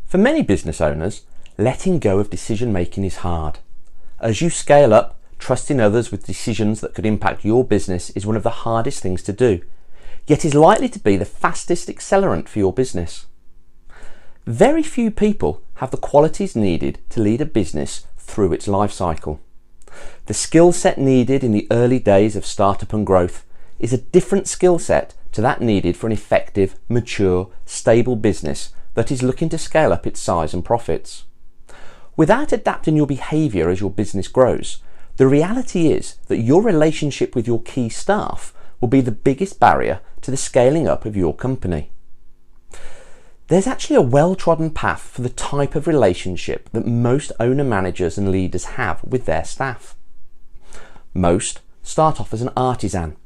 For many business owners, letting go of decision making is hard. As you scale up, trusting others with decisions that could impact your business is one of the hardest things to do, yet is likely to be the fastest accelerant for your business. Very few people have the qualities needed to lead a business through its life cycle. The skill set needed in the early days of startup and growth is a different skill set to that needed for an effective, mature, stable business that is looking to scale up its size and profits. Without adapting your behaviour as your business grows, the reality is that your relationship with your key staff will be the biggest barrier to the scaling up of your company. There's actually a well-trodden path for the type of relationship that most owner-managers and leaders have with their staff. Most start off as an artisan,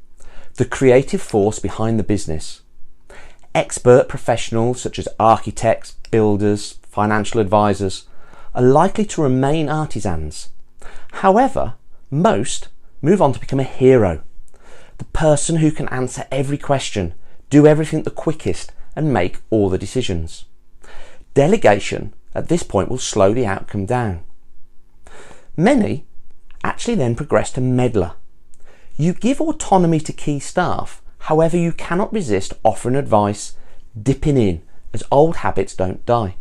the creative force behind the business. Expert professionals such as architects, builders, financial advisors are likely to remain artisans. However, most move on to become a hero, the person who can answer every question, do everything the quickest, and make all the decisions. Delegation at this point will slow the outcome down. Many actually then progress to meddler. You give autonomy to key staff, however you cannot resist offering advice, dipping in, as old habits don't die.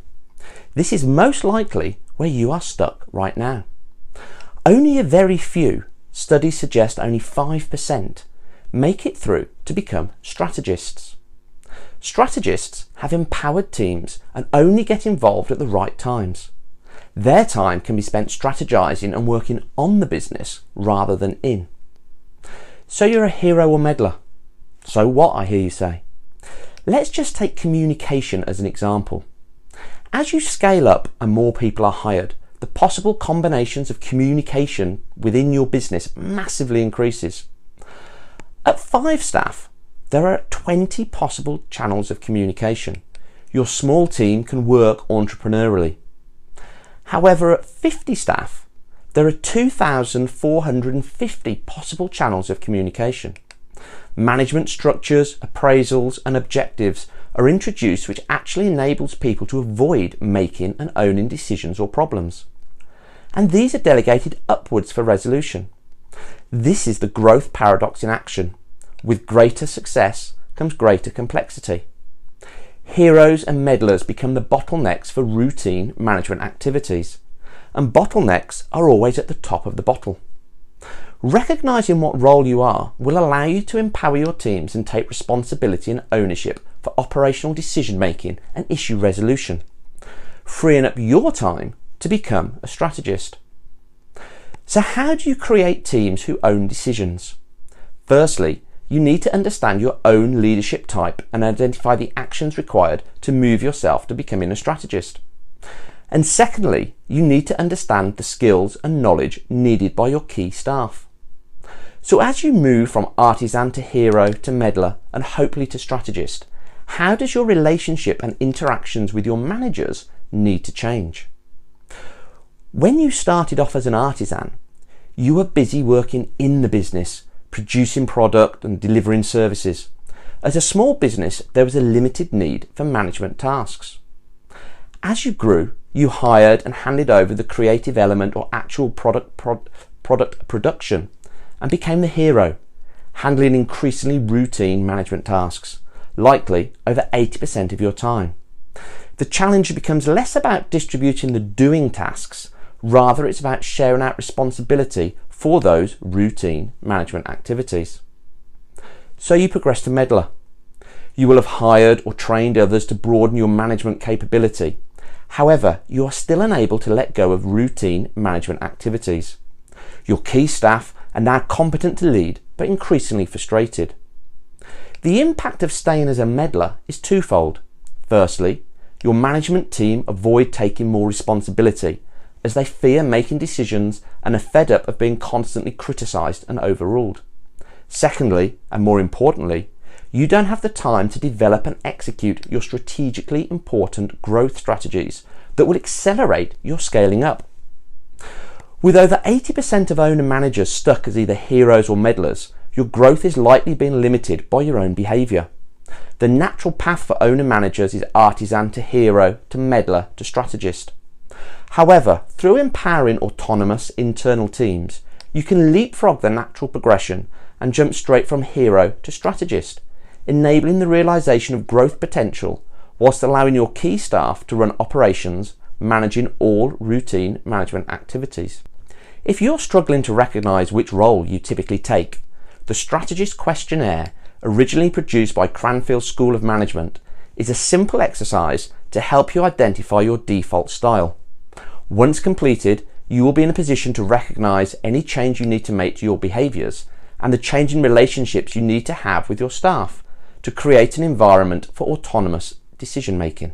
This is most likely where you are stuck right now. Only a very few, studies suggest only 5%, make it through to become strategists. Strategists have empowered teams and only get involved at the right times. Their time can be spent strategizing and working on the business rather than in. So you're a hero or meddler. So what, I hear you say? Let's just take communication as an example. As you scale up and more people are hired, the possible combinations of communication within your business massively increases. At 5 staff, there are 20 possible channels of communication. Your small team can work entrepreneurially. However, at 50 staff, there are 2,450 possible channels of communication. Management structures, appraisals, and objectives are introduced which actually enables people to avoid making and owning decisions or problems. And these are delegated upwards for resolution. This is the growth paradox in action. With greater success comes greater complexity. Heroes and meddlers become the bottlenecks for routine management activities, and bottlenecks are always at the top of the bottle. Recognising what role you are will allow you to empower your teams and take responsibility and ownership for operational decision making and issue resolution, freeing up your time to become a strategist. So how do you create teams who own decisions? Firstly, you need to understand your own leadership type and identify the actions required to move yourself to becoming a strategist. And secondly, you need to understand the skills and knowledge needed by your key staff. So as you move from artisan to hero to meddler and hopefully to strategist, how does your relationship and interactions with your managers need to change? When you started off as an artisan, you were busy working in the business, producing product and delivering services. As a small business, there was a limited need for management tasks. As you grew, you hired and handed over the creative element or actual product production and became the hero, handling increasingly routine management tasks, likely over 80% of your time. The challenge becomes less about distributing the doing tasks, rather it's about sharing out responsibility for those routine management activities. So you progress to meddler. You will have hired or trained others to broaden your management capability. However, you are still unable to let go of routine management activities. Your key staff are now competent to lead, but increasingly frustrated. The impact of staying as a meddler is twofold. Firstly, your management team avoid taking more responsibility as they fear making decisions and are fed up of being constantly criticised and overruled. Secondly, and more importantly, you don't have the time to develop and execute your strategically important growth strategies that will accelerate your scaling up. With over 80% of owner managers stuck as either heroes or meddlers, your growth is likely being limited by your own behaviour. The natural path for owner-managers is artisan to hero to meddler to strategist. However, through empowering autonomous internal teams, you can leapfrog the natural progression and jump straight from hero to strategist, enabling the realisation of growth potential whilst allowing your key staff to run operations, managing all routine management activities. If you're struggling to recognise which role you typically take, the Strategist Questionnaire, originally produced by Cranfield School of Management, is a simple exercise to help you identify your default style. Once completed, you will be in a position to recognise any change you need to make to your behaviours and the change in relationships you need to have with your staff to create an environment for autonomous decision making.